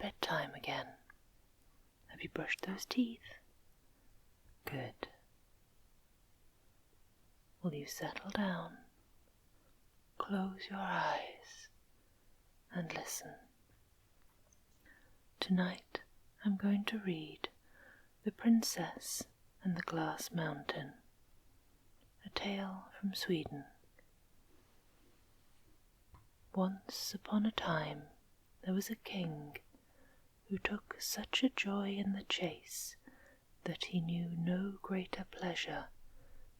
bedtime again. Have you brushed those teeth? Good. Will you settle down, close your eyes, and listen? Tonight I'm going to read The Princess and the Glass Mountain, a tale from Sweden. Once upon a time there was a king who took such a joy in the chase that he knew no greater pleasure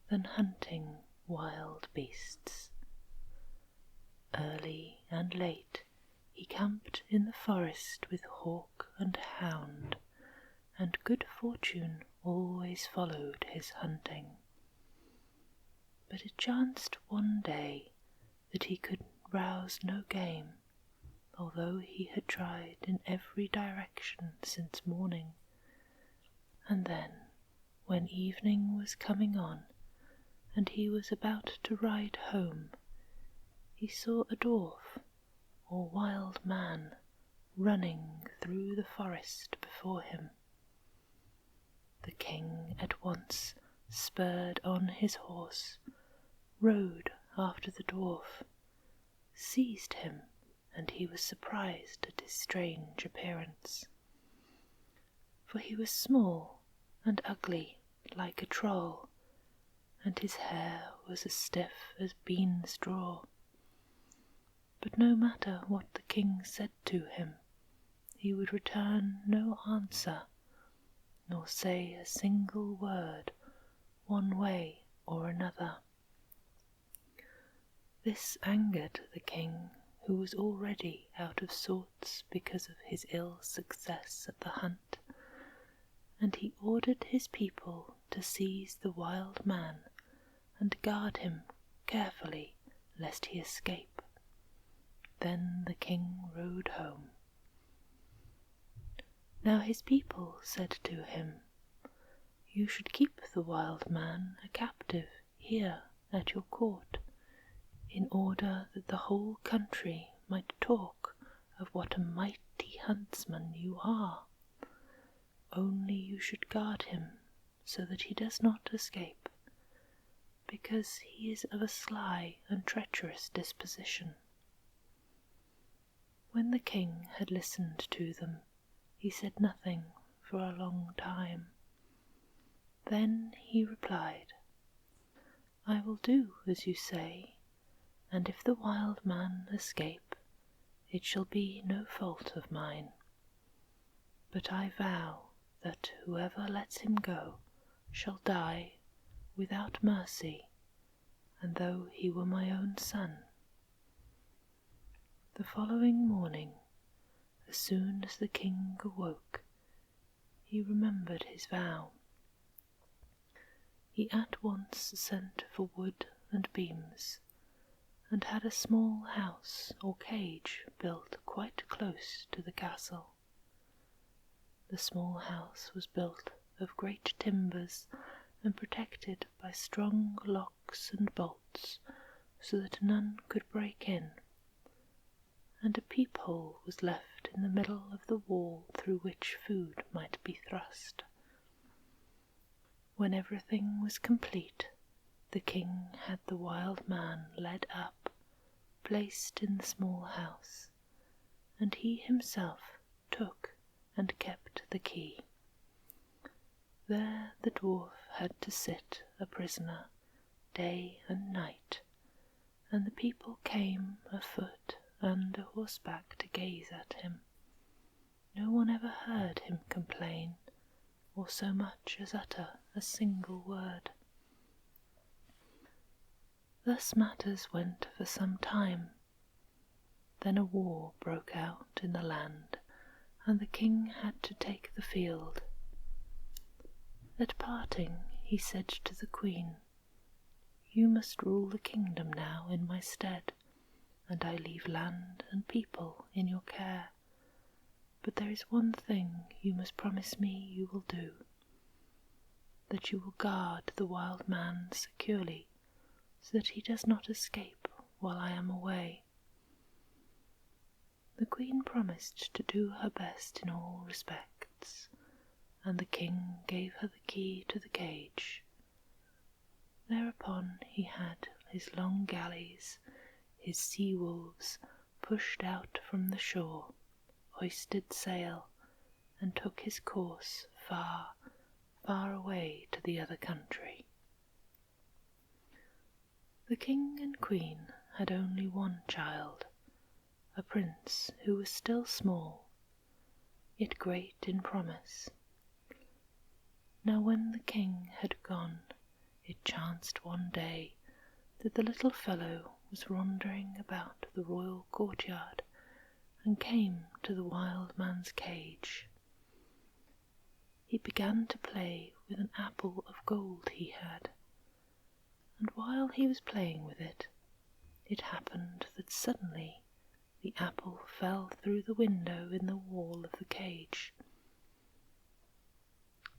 than hunting wild beasts. Early and late he camped in the forest with hawk and hound, and good fortune always followed his hunting. But it chanced one day that he could rouse no game, although he had tried in every direction since morning. And then, when evening was coming on, and he was about to ride home, he saw a dwarf, or wild man, running through the forest before him. The king at once spurred on his horse, rode after the dwarf, seized him, and he was surprised at his strange appearance. For he was small and ugly like a troll, and his hair was as stiff as bean straw. But no matter what the king said to him, he would return no answer, nor say a single word one way or another. This angered the king, who was already out of sorts because of his ill success at the hunt, and he ordered his people to seize the wild man and guard him carefully lest he escape. Then the king rode home. Now his people said to him, "You should keep the wild man a captive here at your court, in order that the whole country might talk of what a mighty huntsman you are. Only you should guard him so that he does not escape, because he is of a sly and treacherous disposition." When the king had listened to them, he said nothing for a long time. Then he replied, "I will do as you say, and if the wild man escape, it shall be no fault of mine. But I vow that whoever lets him go shall die without mercy, and though he were my own son." The following morning, as soon as the king awoke, he remembered his vow. He at once sent for wood and beams, and had a small house or cage built quite close to the castle. The small house was built of great timbers and protected by strong locks and bolts, so that none could break in, and a peephole was left in the middle of the wall through which food might be thrust. When everything was complete, the king had the wild man led up, placed in the small house, and he himself took and kept the key. There the dwarf had to sit a prisoner day and night, and the people came afoot and a horseback to gaze at him. No one ever heard him complain, or so much as utter a single word. Thus matters went for some time. Then a war broke out in the land, and the king had to take the field. At parting he said to the queen, "You must rule the kingdom now in my stead, and I leave land and people in your care. But there is one thing you must promise me you will do, that you will guard the wild man securely, so that he does not escape while I am away." The queen promised to do her best in all respects, and the king gave her the key to the cage. Thereupon he had his long galleys, his sea-wolves, pushed out from the shore, hoisted sail, and took his course far, far away to the other country. The king and queen had only one child, a prince who was still small, yet great in promise. Now when the king had gone, it chanced one day that the little fellow was wandering about the royal courtyard and came to the wild man's cage. He began to play with an apple of gold he had, and while he was playing with it, it happened that suddenly the apple fell through the window in the wall of the cage.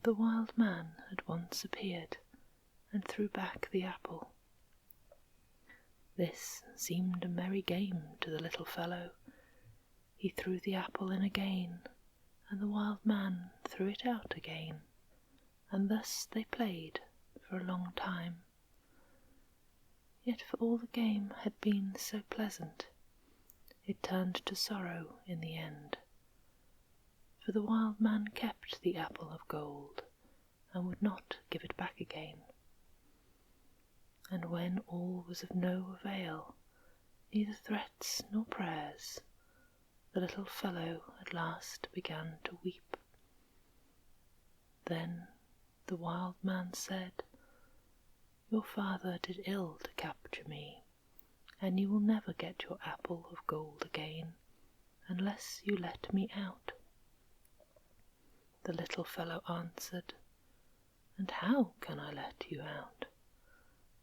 The wild man at once appeared and threw back the apple. This seemed a merry game to the little fellow. He threw the apple in again, and the wild man threw it out again, and thus they played for a long time. Yet for all the game had been so pleasant, it turned to sorrow in the end, for the wild man kept the apple of gold and would not give it back again. And when all was of no avail, neither threats nor prayers, the little fellow at last began to weep. Then the wild man said, "Your father did ill to capture me, and you will never get your apple of gold again unless you let me out." The little fellow answered, "And how can I let you out?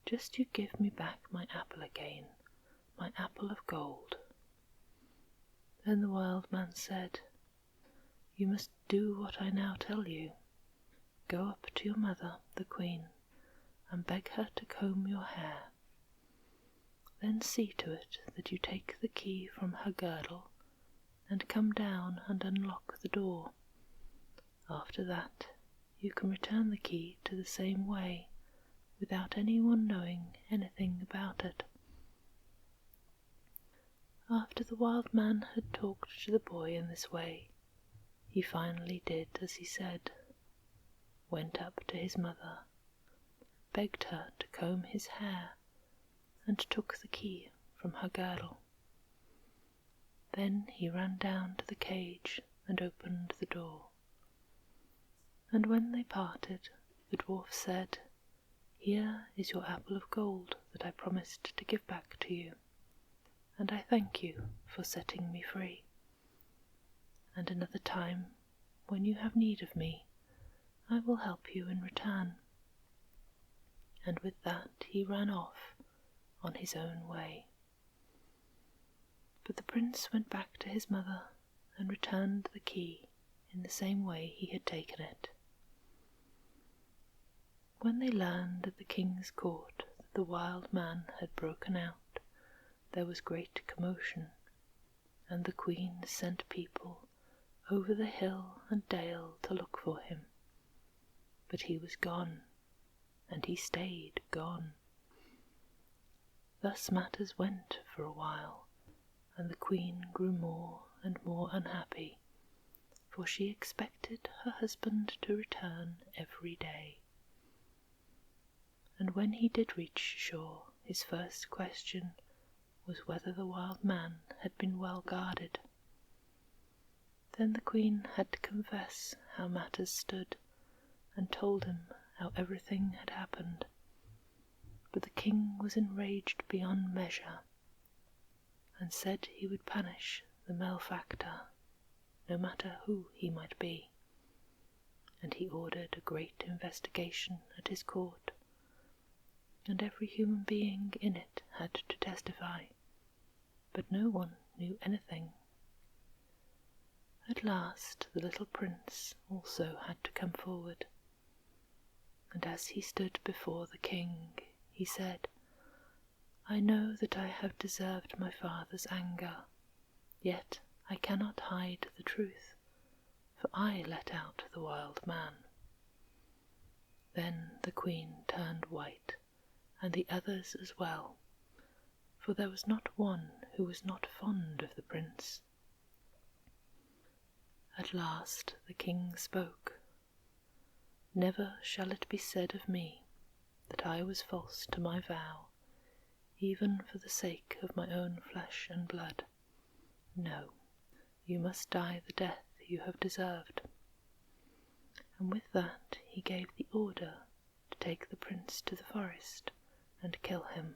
Just you give me back my apple again, my apple of gold." Then the wild man said, "You must do what I now tell you. Go up to your mother, the queen, and beg her to comb your hair. Then see to it that you take the key from her girdle and come down and unlock the door. After that, you can return the key to the same way, without anyone knowing anything about it." After the wild man had talked to the boy in this way, he finally did as he said, went up to his mother, begged her to comb his hair, and took the key from her girdle. Then he ran down to the cage and opened the door. And when they parted, the dwarf said, "Here is your apple of gold that I promised to give back to you, and I thank you for setting me free. And another time, when you have need of me, I will help you in return." And with that he ran off on his own way. But the prince went back to his mother and returned the key in the same way he had taken it. When they learned at the king's court that the wild man had broken out, there was great commotion, and the queen sent people over the hill and dale to look for him. But he was gone, and he stayed gone. Thus matters went for a while, and the queen grew more and more unhappy, for she expected her husband to return every day. And when he did reach shore, his first question was whether the wild man had been well guarded. Then the queen had to confess how matters stood, and told him how everything had happened. But the king was enraged beyond measure, and said he would punish the malefactor, no matter who he might be. And he ordered a great investigation at his court, and every human being in it had to testify, but no one knew anything. At last the little prince also had to come forward, and as he stood before the king, he said, "I know that I have deserved my father's anger, yet I cannot hide the truth, for I let out the wild man." Then the queen turned white, and the others as well, for there was not one who was not fond of the prince. At last the king spoke. "Never shall it be said of me that I was false to my vow, even for the sake of my own flesh and blood. No, you must die the death you have deserved." And with that he gave the order to take the prince to the forest and kill him.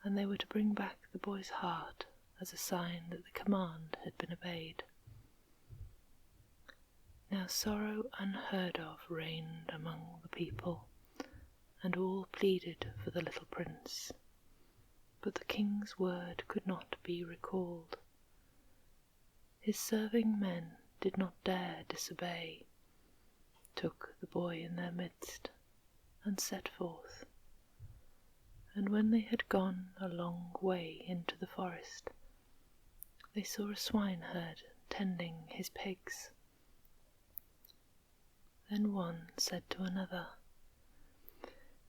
And they were to bring back the boy's heart as a sign that the command had been obeyed. Now sorrow unheard of reigned among the people, and all pleaded for the little prince. But the king's word could not be recalled. His serving men did not dare disobey, took the boy in their midst, and set forth. And when they had gone a long way into the forest, they saw a swineherd tending his pigs. Then one said to another,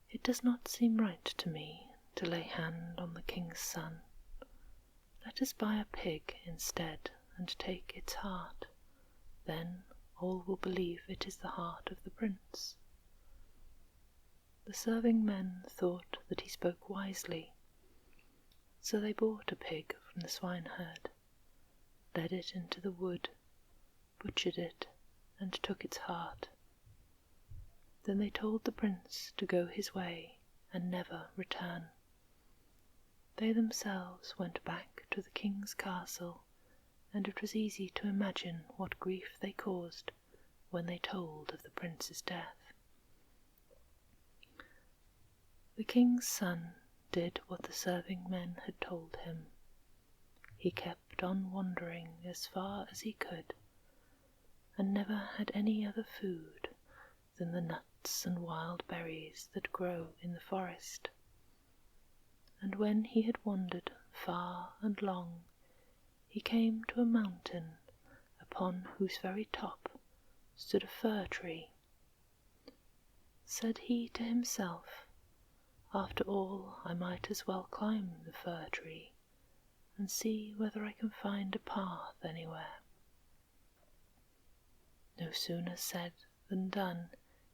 "It does not seem right to me to lay hand on the king's son. Let us buy a pig instead and take its heart. Then all will believe it is the heart of the prince." The serving men thought that he spoke wisely, so they bought a pig from the swineherd, led it into the wood, butchered it, and took its heart. Then they told the prince to go his way and never return. They themselves went back to the king's castle, and it was easy to imagine what grief they caused when they told of the prince's death. The king's son did what the serving men had told him. He kept on wandering as far as he could, and never had any other food than the nuts and wild berries that grow in the forest. And when he had wandered far and long, he came to a mountain upon whose very top stood a fir tree. Said he to himself, "After all, I might as well climb the fir tree and see whether I can find a path anywhere." No sooner said than done.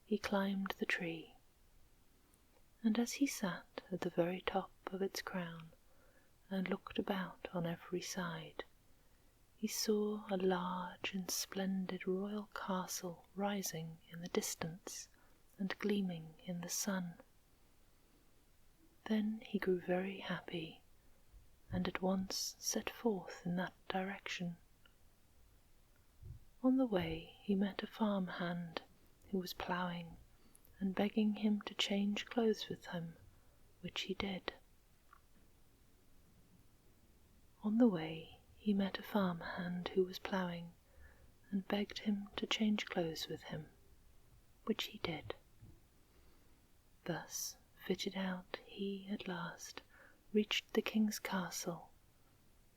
He climbed the tree, and as he sat at the very top of its crown and looked about on every side, he saw a large and splendid royal castle rising in the distance and gleaming in the sun. Then he grew very happy, and at once set forth in that direction. On the way he met a farm hand who was ploughing and begging him to change clothes with him, which he did. On the way he met a farm hand who was ploughing and begged him to change clothes with him, which he did. Thus fitted out, he at last reached the king's castle,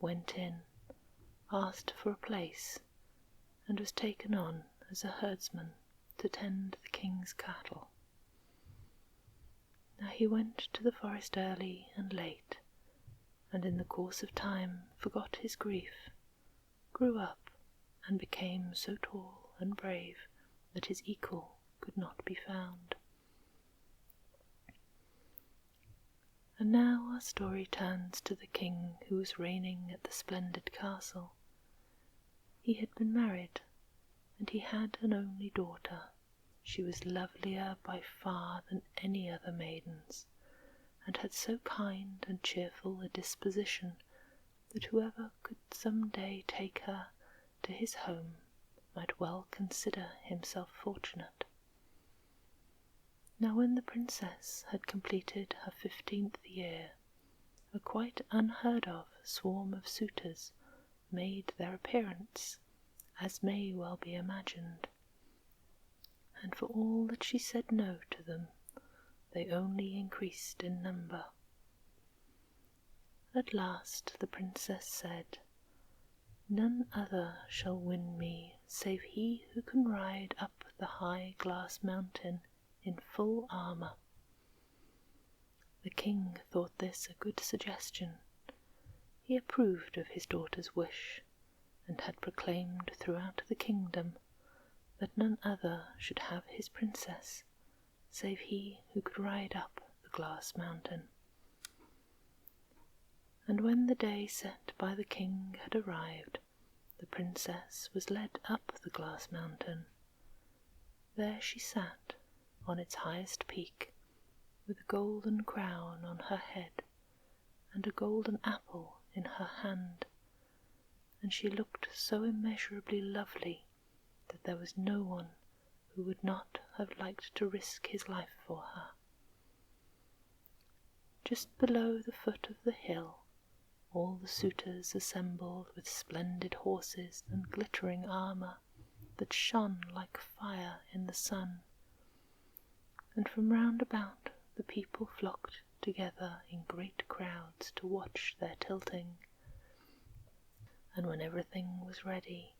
went in, asked for a place, and was taken on as a herdsman to tend the king's cattle. Now he went to the forest early and late, and in the course of time forgot his grief, grew up, and became so tall and brave that his equal could not be found. And now our story turns to the king who was reigning at the splendid castle. He had been married, and he had an only daughter. She was lovelier by far than any other maidens, and had so kind and cheerful a disposition that whoever could some day take her to his home might well consider himself fortunate. Now when the princess had completed her 15th year, a quite unheard of swarm of suitors made their appearance, as may well be imagined, and for all that she said no to them, they only increased in number. At last the princess said, None other shall win me save he who can ride up the high glass mountain in full armour." The king thought this a good suggestion. He approved of his daughter's wish, and had proclaimed throughout the kingdom that none other should have his princess save he who could ride up the glass mountain. And when the day set by the king had arrived, the princess was led up the glass mountain. There she sat, on its highest peak, with a golden crown on her head, and a golden apple in her hand, and she looked so immeasurably lovely that there was no one who would not have liked to risk his life for her. Just below the foot of the hill, all the suitors assembled with splendid horses and glittering armour that shone like fire in the sun, and from round about the people flocked together in great crowds to watch their tilting. And when everything was ready,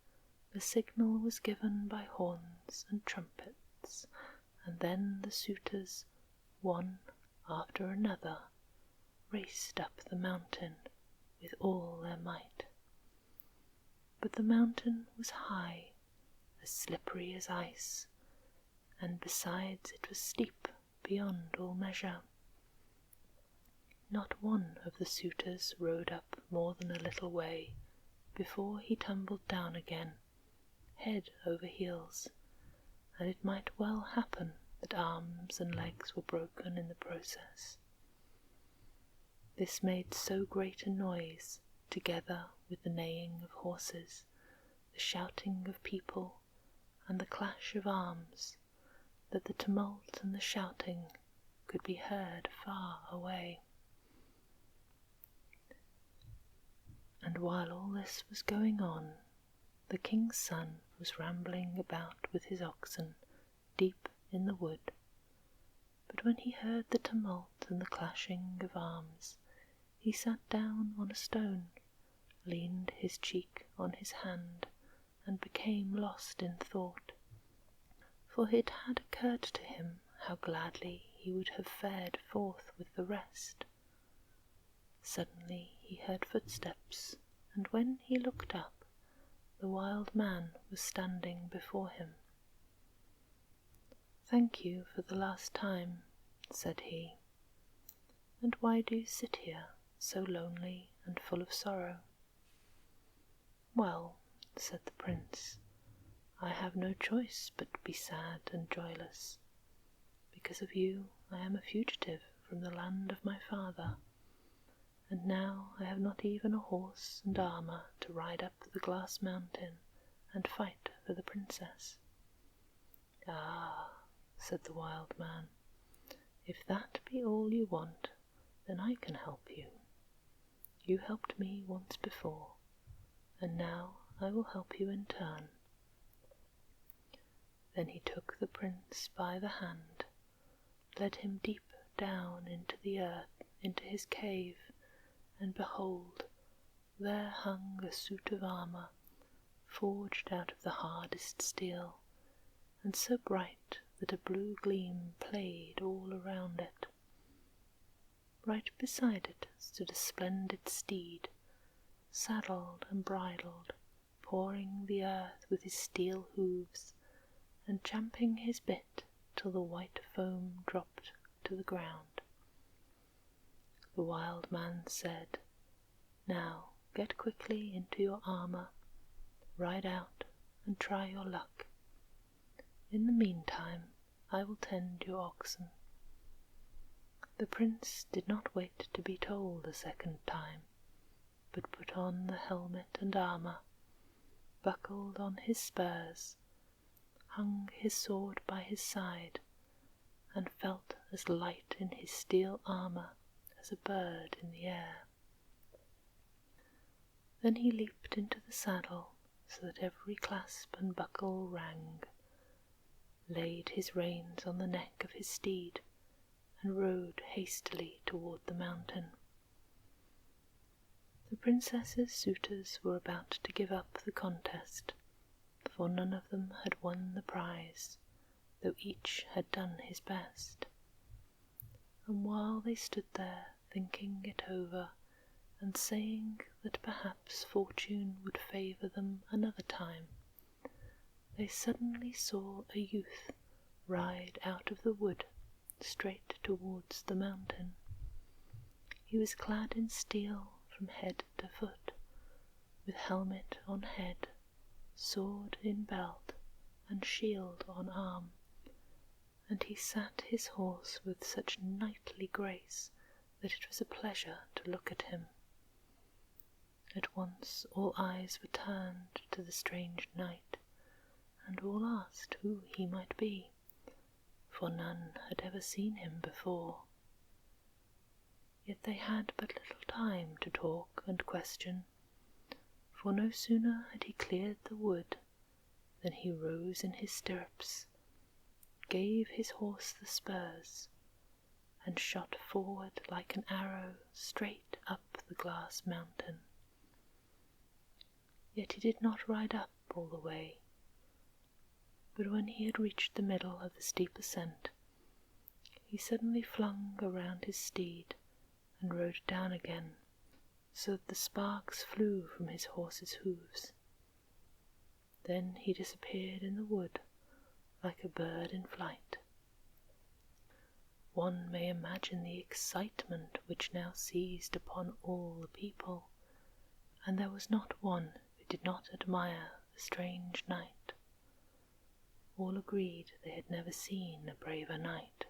the signal was given by horns and trumpets, and then the suitors, one after another, raced up the mountain with all their might. But the mountain was high, as slippery as ice, and besides it was steep beyond all measure. Not one of the suitors rode up more than a little way before he tumbled down again, head over heels, and it might well happen that arms and legs were broken in the process. This made so great a noise, together with the neighing of horses, the shouting of people, and the clash of arms, that the tumult and the shouting could be heard far away. And while all this was going on, the king's son was rambling about with his oxen deep in the wood. But when he heard the tumult and the clashing of arms, he sat down on a stone, leaned his cheek on his hand, and became lost in thought. For it had occurred to him how gladly he would have fared forth with the rest. Suddenly he heard footsteps, and when he looked up, the wild man was standing before him. "Thank you for the last time," said he. "And why do you sit here, so lonely and full of sorrow?" "Well," said the prince, "I have no choice but be sad and joyless. Because of you I am a fugitive from the land of my father, and now I have not even a horse and armour to ride up the glass mountain and fight for the princess." "Ah," said the wild man, "if that be all you want, then I can help you. You helped me once before, and now I will help you in turn." Then he took the prince by the hand, led him deep down into the earth, into his cave, and behold, there hung a suit of armour, forged out of the hardest steel, and so bright that a blue gleam played all around it. Right beside it stood a splendid steed, saddled and bridled, pawing the earth with his steel hoofs, and champing his bit till the white foam dropped to the ground. The wild man said, "Now get quickly into your armour, ride out and try your luck. In the meantime I will tend your oxen." The prince did not wait to be told a second time, but put on the helmet and armour, buckled on his spurs, hung his sword by his side, and felt as light in his steel armour as a bird in the air. Then he leaped into the saddle so that every clasp and buckle rang, laid his reins on the neck of his steed, and rode hastily toward the mountain. The princess's suitors were about to give up the contest, for none of them had won the prize, though each had done his best. And while they stood there thinking it over, and saying that perhaps fortune would favour them another time, they suddenly saw a youth ride out of the wood straight towards the mountain. He was clad in steel from head to foot, with helmet on head, sword in belt, and shield on arm, and he sat his horse with such knightly grace that it was a pleasure to look at him. At once all eyes were turned to the strange knight, and all asked who he might be, for none had ever seen him before. Yet they had but little time to talk and question, for no sooner had he cleared the wood than he rose in his stirrups, gave his horse the spurs, and shot forward like an arrow straight up the glass mountain. Yet he did not ride up all the way, but when he had reached the middle of the steep ascent, he suddenly flung around his steed and rode down again, so that the sparks flew from his horse's hoofs. Then he disappeared in the wood like a bird in flight. One may imagine the excitement which now seized upon all the people, and there was not one who did not admire the strange knight. All agreed they had never seen a braver knight.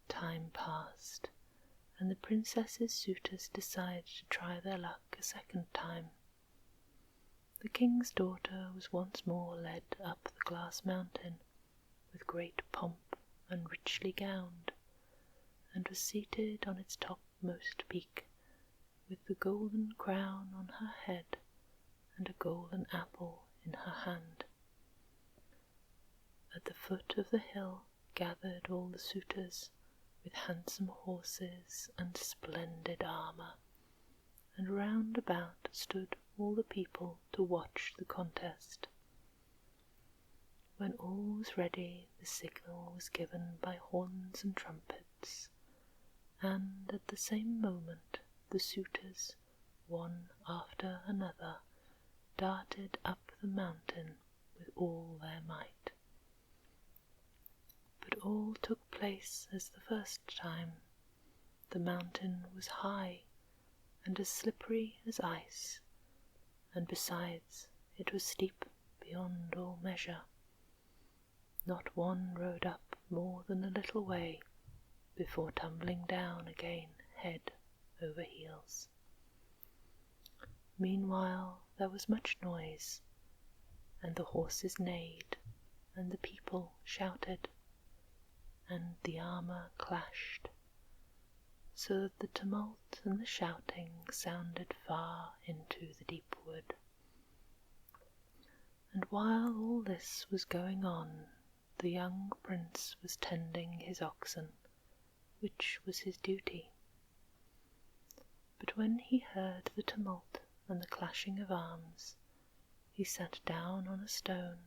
Time passed, and the princess's suitors decided to try their luck a second time. The king's daughter was once more led up the glass mountain with great pomp and richly gowned, and was seated on its topmost peak, with the golden crown on her head and a golden apple in her hand. At the foot of the hill gathered all the suitors, with handsome horses and splendid armour, and round about stood all the people to watch the contest. When all was ready, the signal was given by horns and trumpets, and at the same moment the suitors, one after another, darted up the mountain with all their might. But all took place as the first time. The mountain was high and as slippery as ice, and besides it was steep beyond all measure. Not one rode up more than a little way before tumbling down again head over heels. Meanwhile there was much noise, and the horses neighed, and the people shouted, and the armour clashed, so that the tumult and the shouting sounded far into the deep wood. And while all this was going on, the young prince was tending his oxen, which was his duty. But when he heard the tumult and the clashing of arms, he sat down on a stone,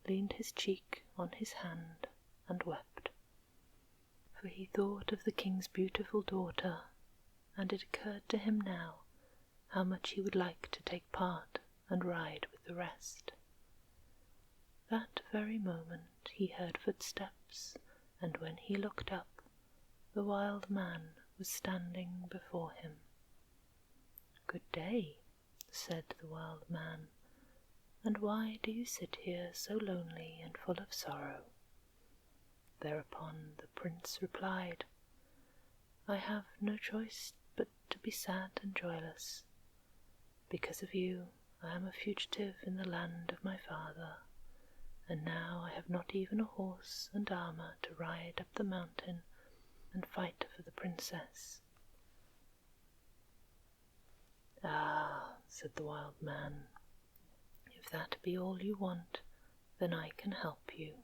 leaned his cheek on his hand, and wept. For he thought of the king's beautiful daughter, and it occurred to him now how much he would like to take part and ride with the rest. That very moment he heard footsteps, and when he looked up, the wild man was standing before him. "Good day," said the wild man, "and why do you sit here so lonely and full of sorrow?" Thereupon the prince replied, "I have no choice but to be sad and joyless. Because of you I am a fugitive in the land of my father, and now I have not even a horse and armour to ride up the mountain and fight for the princess." "Ah," said the wild man, "if that be all you want, then I can help you.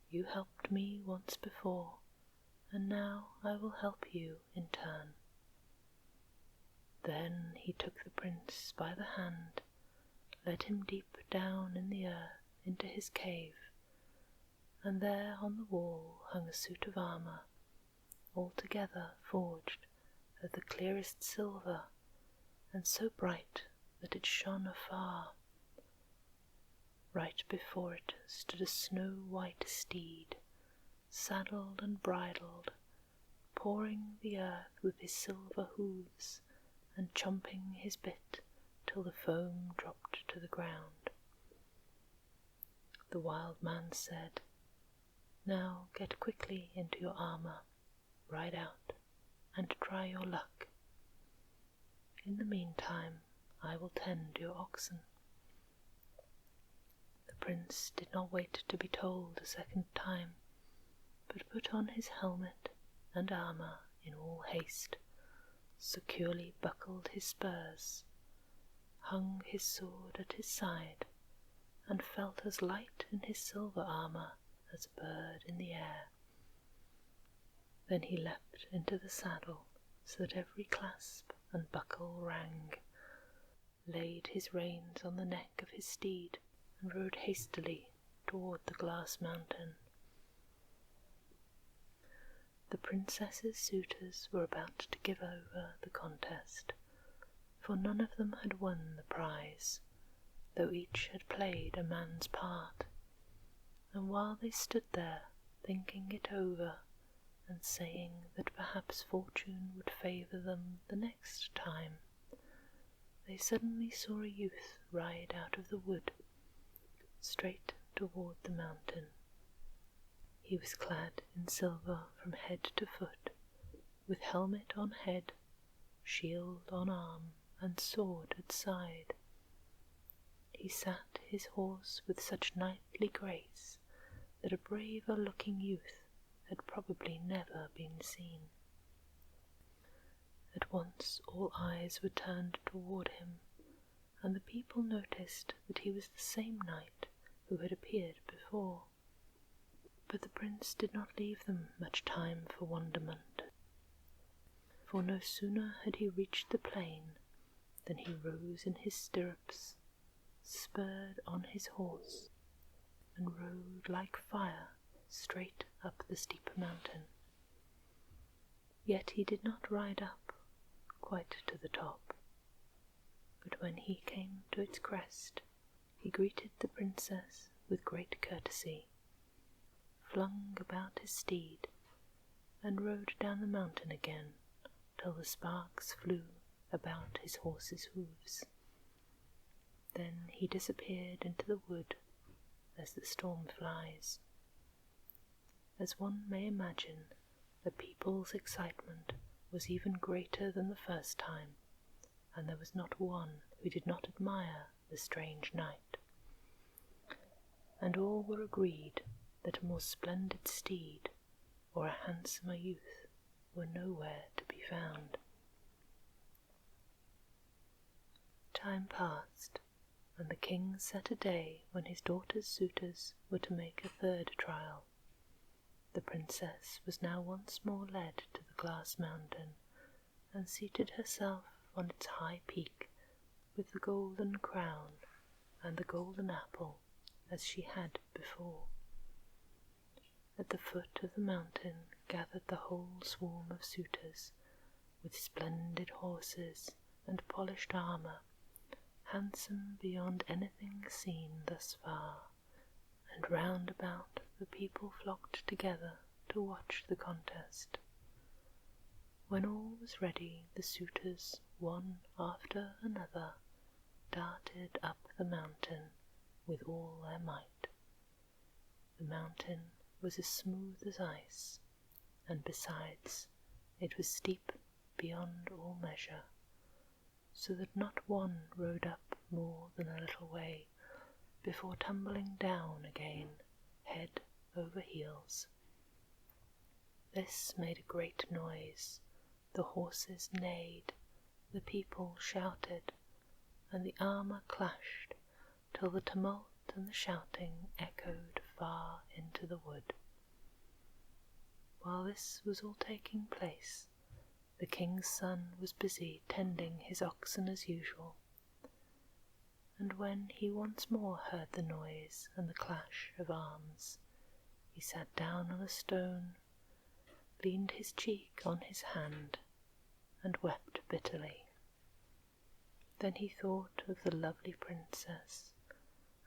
You helped me once before, and now I will help you in turn." Then he took the prince by the hand, led him deep down in the earth into his cave, and there on the wall hung a suit of armour, altogether forged of the clearest silver, and so bright that it shone afar. Right before it stood a snow-white steed, saddled and bridled, pawing the earth with his silver hoofs, and chomping his bit till the foam dropped to the ground. The wild man said, "Now get quickly into your armour, ride out, and try your luck. In the meantime I will tend your oxen." The prince did not wait to be told a second time, but put on his helmet and armour in all haste, securely buckled his spurs, hung his sword at his side, and felt as light in his silver armour as a bird in the air. Then he leapt into the saddle so that every clasp and buckle rang, laid his reins on the neck of his steed, and rode hastily toward the glass mountain. The princess's suitors were about to give over the contest, for none of them had won the prize, though each had played a man's part, and while they stood there thinking it over, and saying that perhaps fortune would favour them the next time, they suddenly saw a youth ride out of the wood, straight toward the mountain. He was clad in silver from head to foot, with helmet on head, shield on arm, and sword at side. He sat his horse with such knightly grace that a braver-looking youth had probably never been seen. At once all eyes were turned toward him, and the people noticed that he was the same knight who had appeared before. But the prince did not leave them much time for wonderment, for no sooner had he reached the plain than he rose in his stirrups, spurred on his horse, and rode like fire straight up the steep mountain. Yet he did not ride up quite to the top, but when he came to its crest, he greeted the princess with great courtesy, flung about his steed, and rode down the mountain again till the sparks flew about his horse's hoofs. Then he disappeared into the wood as the storm flies. As one may imagine, the people's excitement was even greater than the first time, and there was not one who did not admire the strange knight. And all were agreed that a more splendid steed or a handsomer youth were nowhere to be found. Time passed, and the king set a day when his daughter's suitors were to make a third trial. The princess was now once more led to the glass mountain, and seated herself on its high peak with the golden crown and the golden apple as she had before. At the foot of the mountain gathered the whole swarm of suitors, with splendid horses and polished armour, handsome beyond anything seen thus far, and round about the people flocked together to watch the contest. When all was ready, the suitors, one after another, darted up the mountain with all their might. The mountain was as smooth as ice, and besides, it was steep beyond all measure, so that not one rode up more than a little way before tumbling down again, head over heels. This made a great noise. The horses neighed, the people shouted, and the armour clashed, till the tumult and the shouting echoed far into the wood. While this was all taking place, The king's son was busy tending his oxen as usual, and when he once more heard the noise and the clash of arms, he sat down on a stone, leaned his cheek on his hand, and wept bitterly. Then he thought of the lovely princess,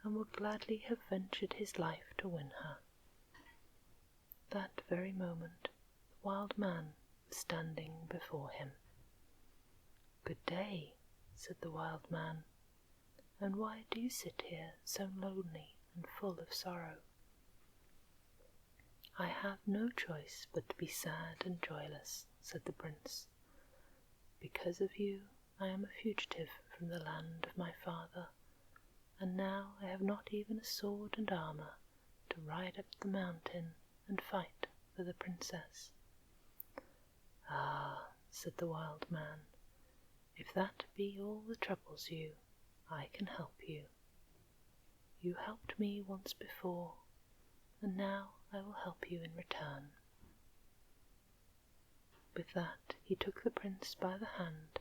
and would gladly have ventured his life to win her. That very moment the wild man was standing before him. "Good day," said the wild man, "and why do you sit here so lonely and full of sorrow?" "I have no choice but to be sad and joyless," said the prince. "Because of you I am a fugitive from the land of my father, and now I have not even a sword and armour to ride up the mountain and fight for the princess." "Ah," said the wild man, "if that be all that troubles you, I can help you. You helped me once before, and now I will help you in return." With that he took the prince by the hand,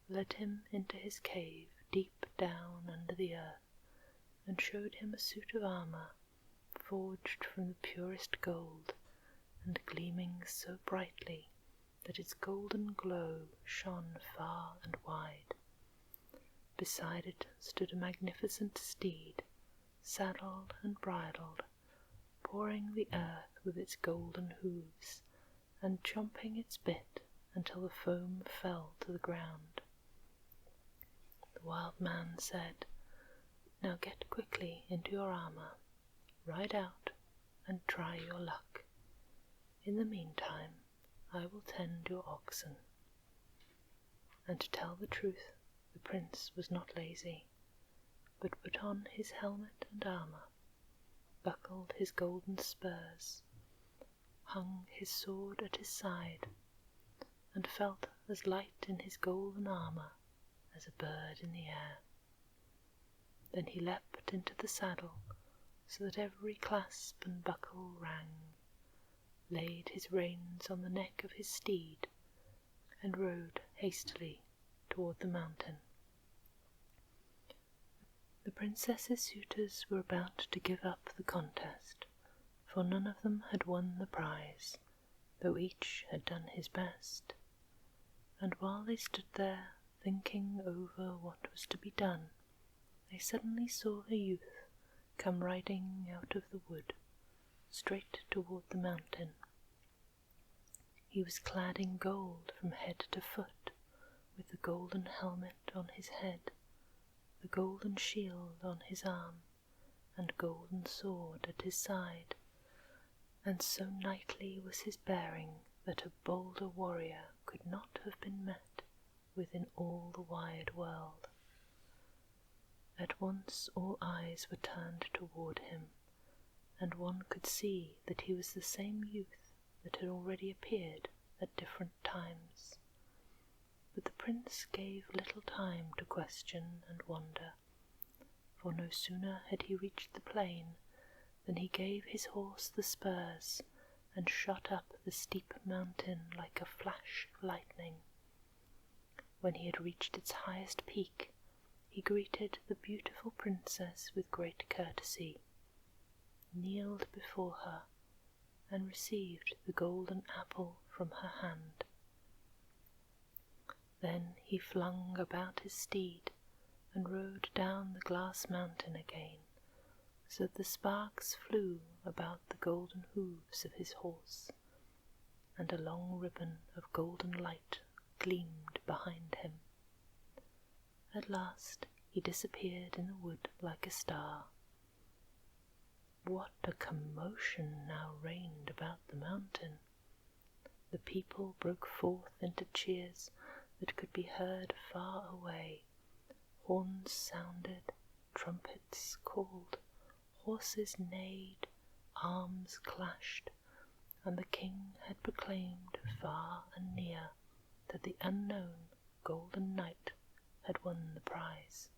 led him into his cave deep down under the earth, and showed him a suit of armour forged from the purest gold, and gleaming so brightly that its golden glow shone far and wide. Beside it stood a magnificent steed, saddled and bridled, pawing the earth with its golden hooves, and chomping its bit until the foam fell to the ground. The wild man said, "Now get quickly into your armour, ride out and try your luck. In the meantime I will tend your oxen." And to tell the truth, the prince was not lazy, but put on his helmet and armour, buckled his golden spurs, hung his sword at his side, and felt as light in his golden armour as a bird in the air. Then he leapt into the saddle so that every clasp and buckle rang, laid his reins on the neck of his steed, and rode hastily toward the mountain. The princess's suitors were about to give up the contest, for none of them had won the prize, though each had done his best. And while they stood there thinking over what was to be done, they suddenly saw a youth come riding out of the wood, straight toward the mountain. He was clad in gold from head to foot, with the golden helmet on his head, the golden shield on his arm, and golden sword at his side, and so knightly was his bearing that a bolder warrior could not have been met with in all the wide world. At once all eyes were turned toward him, and one could see that he was the same youth that had already appeared at different times. But the prince gave little time to question and wonder, for no sooner had he reached the plain than he gave his horse the spurs and shot up the steep mountain like a flash of lightning. When he had reached its highest peak, he greeted the beautiful princess with great courtesy, kneeled before her, and received the golden apple from her hand. Then he flung about his steed and rode down the glass mountain again, so that the sparks flew about the golden hooves of his horse, and a long ribbon of golden light gleamed behind him. At last he disappeared in the wood like a star. What a commotion now reigned about the mountain! The people broke forth into cheers that could be heard far away. Horns sounded, trumpets called, horses neighed, arms clashed, and the king had proclaimed far and near that the unknown golden knight had won the prize.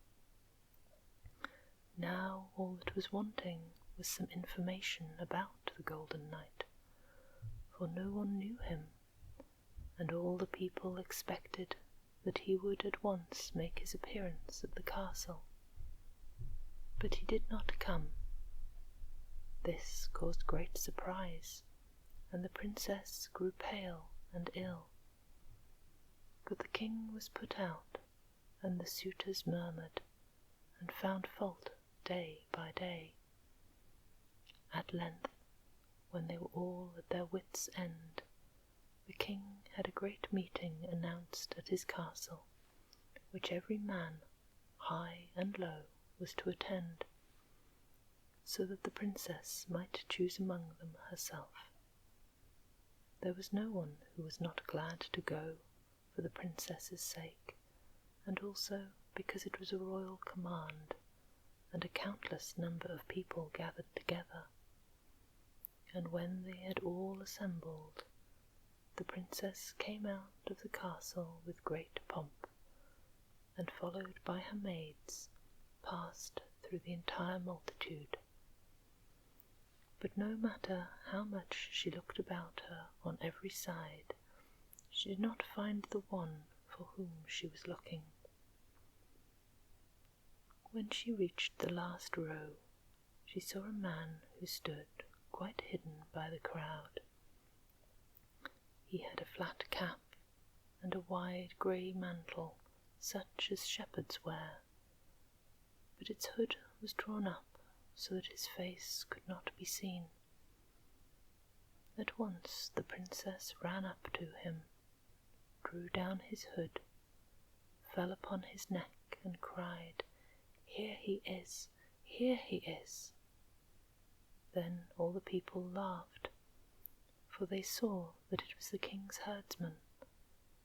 Now all that was wanting was some information about the golden knight, for no one knew him, and all the people expected that he would at once make his appearance at the castle. But he did not come. This caused great surprise, and the princess grew pale and ill. But the king was put out, and the suitors murmured, and found fault day by day. At length, when they were all at their wits' end, the king had a great meeting announced at his castle, which every man, high and low, was to attend, so that the princess might choose among them herself. There was no one who was not glad to go for the princess's sake, and also because it was a royal command, and a countless number of people gathered together. And when they had all assembled, the princess came out of the castle with great pomp, and followed by her maids, passed through the entire multitude. But no matter how much she looked about her on every side, she did not find the one for whom she was looking. When she reached the last row, she saw a man who stood quite hidden by the crowd. He had a flat cap and a wide grey mantle, such as shepherds wear, but its hood was drawn up so that his face could not be seen. At once the princess ran up to him, drew down his hood, fell upon his neck and cried, "Here he is! Here he is!" Then all the people laughed, for they saw that it was the king's herdsman,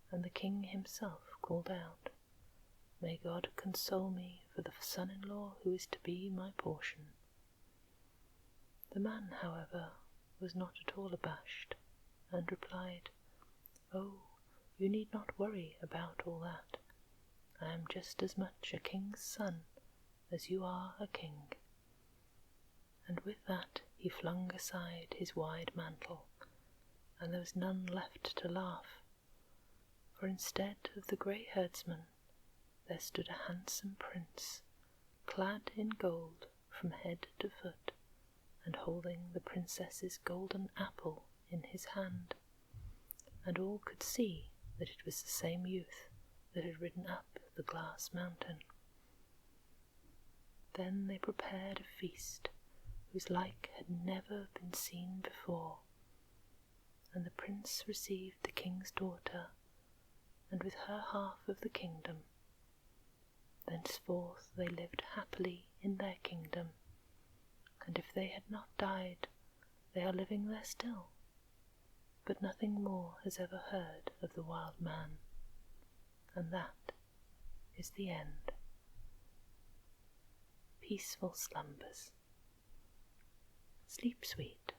and the king himself called out, "May God console me for the son-in-law who is to be my portion." The man, however, was not at all abashed, and replied, "Oh, you need not worry about all that. I am just as much a king's son as you are a king." And with that he flung aside his wide mantle, and there was none left to laugh, for instead of the grey herdsman there stood a handsome prince, clad in gold from head to foot, and holding the princess's golden apple in his hand, and all could see that it was the same youth that had ridden up the glass mountain. Then they prepared a feast whose like had never been seen before, and the prince received the king's daughter, and with her half of the kingdom. Thenceforth they lived happily in their kingdom, and if they had not died, they are living there still, but nothing more has ever heard of the wild man, and that is the end. Peaceful slumbers. Sleep sweet.